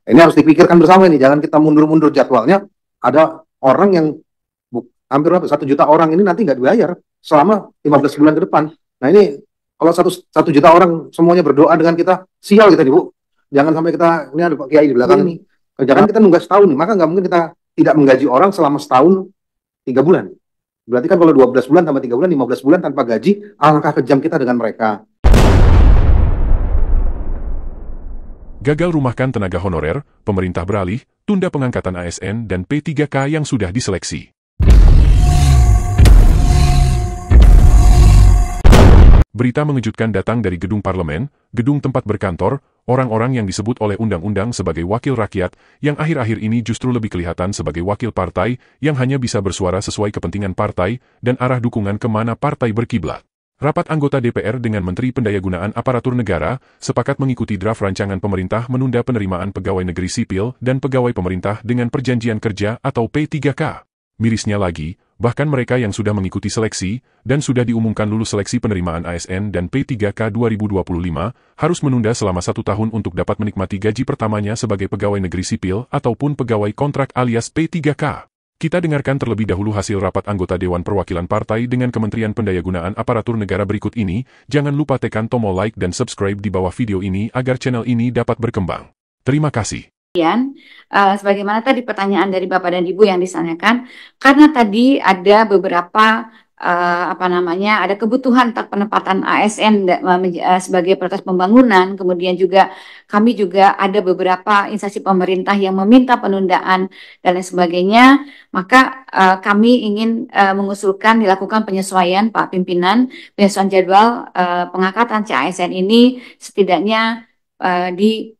Ini harus dipikirkan bersama ini, jangan kita mundur-mundur jadwalnya. Ada orang yang hampir 1 juta orang ini nanti nggak dibayar selama 15 bulan ke depan. Nah ini kalau 1 juta orang semuanya berdoa dengan kita, sial kita nih Bu. Jangan sampai kita, ini ada Pak Kiai di belakang nih, jangan kita nunggu setahun nih, maka nggak mungkin kita tidak menggaji orang selama setahun 3 bulan. Berarti kan kalau 12 bulan tambah 3 bulan, 15 bulan tanpa gaji, alangkah kejam kita dengan mereka. Gagal rumahkan tenaga honorer, pemerintah beralih, tunda pengangkatan ASN dan P3K yang sudah diseleksi. Berita mengejutkan datang dari gedung parlemen, gedung tempat berkantor, orang-orang yang disebut oleh undang-undang sebagai wakil rakyat, yang akhir-akhir ini justru lebih kelihatan sebagai wakil partai, yang hanya bisa bersuara sesuai kepentingan partai, dan arah dukungan kemana partai berkiblat. Rapat anggota DPR dengan Menteri Pendayagunaan Aparatur Negara sepakat mengikuti draft rancangan pemerintah menunda penerimaan pegawai negeri sipil dan pegawai pemerintah dengan perjanjian kerja atau P3K. Mirisnya lagi, bahkan mereka yang sudah mengikuti seleksi dan sudah diumumkan lulus seleksi penerimaan ASN dan P3K 2025 harus menunda selama 1 tahun untuk dapat menikmati gaji pertamanya sebagai pegawai negeri sipil ataupun pegawai kontrak alias P3K. Kita dengarkan terlebih dahulu hasil rapat anggota Dewan Perwakilan Partai dengan Kementerian Pendayagunaan Aparatur Negara berikut ini. Jangan lupa tekan tombol like dan subscribe di bawah video ini agar channel ini dapat berkembang. Terima kasih. Sebagaimana tadi pertanyaan dari Bapak dan Ibu yang ditanyakan, karena tadi ada beberapa ada kebutuhan penempatan ASN sebagai prioritas pembangunan, kemudian juga kami juga ada beberapa instansi pemerintah yang meminta penundaan dan lain sebagainya, maka kami ingin mengusulkan dilakukan penyesuaian Pak Pimpinan, penyesuaian jadwal pengangkatan CASN ini setidaknya di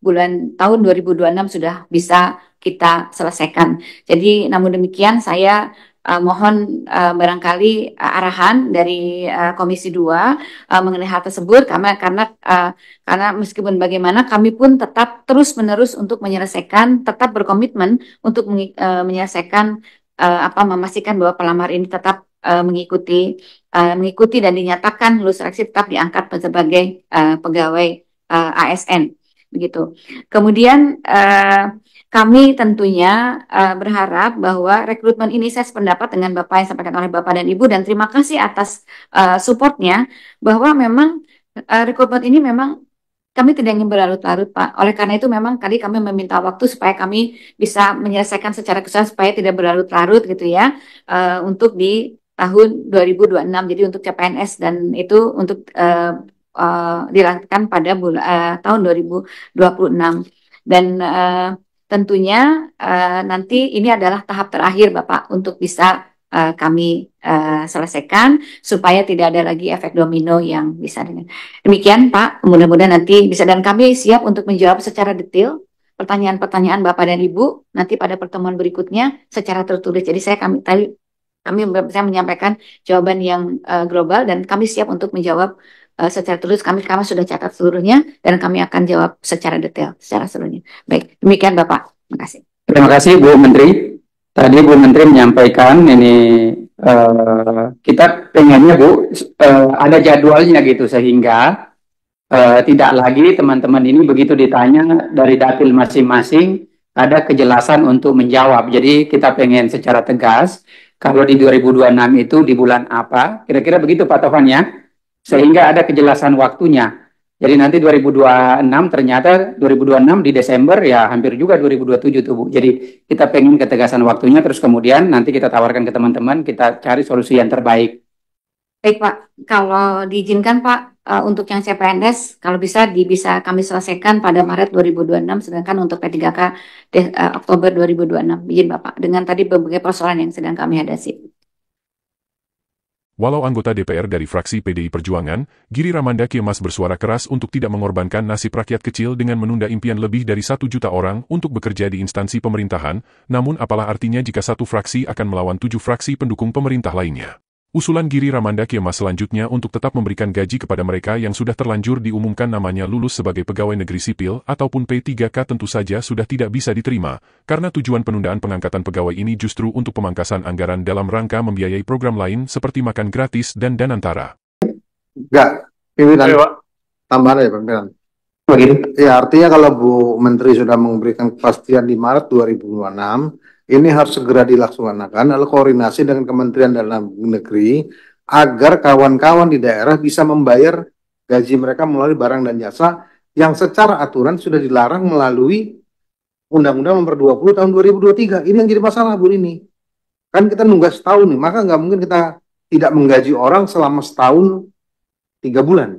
tahun 2026 sudah bisa kita selesaikan. Jadi namun demikian saya mohon barangkali arahan dari Komisi 2 mengenai hal tersebut karena meskipun bagaimana kami pun tetap terus-menerus untuk menyelesaikan, tetap berkomitmen untuk menyelesaikan memastikan bahwa pelamar ini tetap mengikuti dan dinyatakan lulus seleksi tetap diangkat sebagai pegawai ASN begitu. Kemudian kami tentunya berharap bahwa rekrutmen ini, saya sependapat dengan Bapak yang sampaikan oleh Bapak dan Ibu, dan terima kasih atas supportnya, bahwa memang rekrutmen ini memang kami tidak ingin berlarut-larut Pak. Oleh karena itu memang tadi kami meminta waktu supaya kami bisa menyelesaikan secara keseluruhan supaya tidak berlarut-larut gitu ya, untuk di tahun 2026. Jadi untuk CPNS dan itu untuk dilakukan pada tahun 2026. Dan tentunya nanti ini adalah tahap terakhir Bapak untuk bisa kami selesaikan supaya tidak ada lagi efek domino yang bisa dengan demikian Pak. Mudah-mudahan nanti bisa, dan kami siap untuk menjawab secara detail pertanyaan-pertanyaan Bapak dan Ibu nanti pada pertemuan berikutnya secara tertulis. Jadi kami bisa menyampaikan jawaban yang global dan kami siap untuk menjawab secara tertulis. Kami sudah catat seluruhnya dan kami akan jawab secara detail secara seluruhnya. Baik, demikian Bapak. Terima kasih. Terima kasih Bu Menteri. Tadi Bu Menteri menyampaikan ini kita pengennya Bu ada jadwalnya gitu sehingga tidak lagi teman-teman ini begitu ditanya dari dapil masing-masing ada kejelasan untuk menjawab. Jadi kita pengen secara tegas kalau di 2026 itu di bulan apa, kira-kira begitu Pak Tovan ya, sehingga ada kejelasan waktunya. Jadi nanti 2026 ternyata 2026 di Desember ya hampir juga 2027 tuh Bu. Jadi kita pengen ketegasan waktunya, terus kemudian nanti kita tawarkan ke teman-teman, kita cari solusi yang terbaik. Baik Pak, kalau diizinkan Pak, untuk yang CPNS kalau bisa kami selesaikan pada Maret 2026, sedangkan untuk P3K Oktober 2026. Izin Bapak, dengan tadi berbagai persoalan yang sedang kami hadapi. Walau anggota DPR dari fraksi PDI Perjuangan, Giri Ramanda Kielmas bersuara keras untuk tidak mengorbankan nasib rakyat kecil dengan menunda impian lebih dari 1 juta orang untuk bekerja di instansi pemerintahan, namun apalah artinya jika satu fraksi akan melawan 7 fraksi pendukung pemerintah lainnya. Usulan Giri Ramanda Kielmas selanjutnya untuk tetap memberikan gaji kepada mereka yang sudah terlanjur diumumkan namanya lulus sebagai pegawai negeri sipil ataupun P3K tentu saja sudah tidak bisa diterima, karena tujuan penundaan pengangkatan pegawai ini justru untuk pemangkasan anggaran dalam rangka membiayai program lain seperti makan gratis dan Danantara. Enggak, pimpinan. Tambahan ya pimpinan. begitu. Ya, artinya kalau Bu Menteri sudah memberikan kepastian di Maret 2026, ini harus segera dilaksanakan, lalu koordinasi dengan Kementerian Dalam Negeri, agar kawan-kawan di daerah bisa membayar gaji mereka melalui barang dan jasa, yang secara aturan sudah dilarang melalui Undang-Undang Nomor 20 Tahun 2023. Ini yang jadi masalah, Bu ini. Kan kita nunggu setahun nih, maka nggak mungkin kita tidak menggaji orang selama setahun 3 bulan.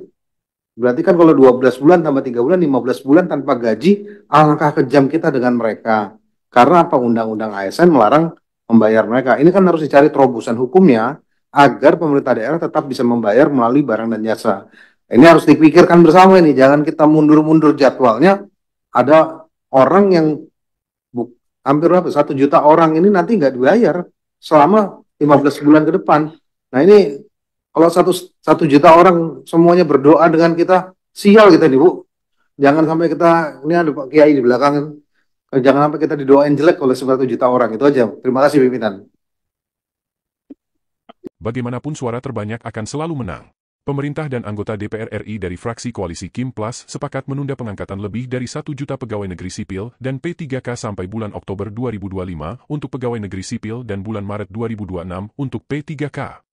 Berarti kan kalau 12 bulan tambah 3 bulan, 15 bulan tanpa gaji, alangkah kejam kita dengan mereka. Karena apa? Undang-undang ASN melarang membayar mereka. Ini kan harus dicari terobosan hukumnya agar pemerintah daerah tetap bisa membayar melalui barang dan jasa. Ini harus dipikirkan bersama ini. Jangan kita mundur-mundur jadwalnya. Ada orang yang hampir 1 juta orang ini nanti nggak dibayar selama 15 bulan ke depan. Nah ini kalau satu juta orang semuanya berdoa dengan kita, sial kita nih Bu. Jangan sampai kita, ini ada Pak Kiai di belakang, jangan sampai kita didoain jelek oleh 1 juta orang. Itu aja. Terima kasih pimpinan. Bagaimanapun suara terbanyak akan selalu menang. Pemerintah dan anggota DPR RI dari fraksi koalisi Kim Plus sepakat menunda pengangkatan lebih dari 1 juta pegawai negeri sipil dan P3K sampai bulan Oktober 2025 untuk pegawai negeri sipil dan bulan Maret 2026 untuk P3K.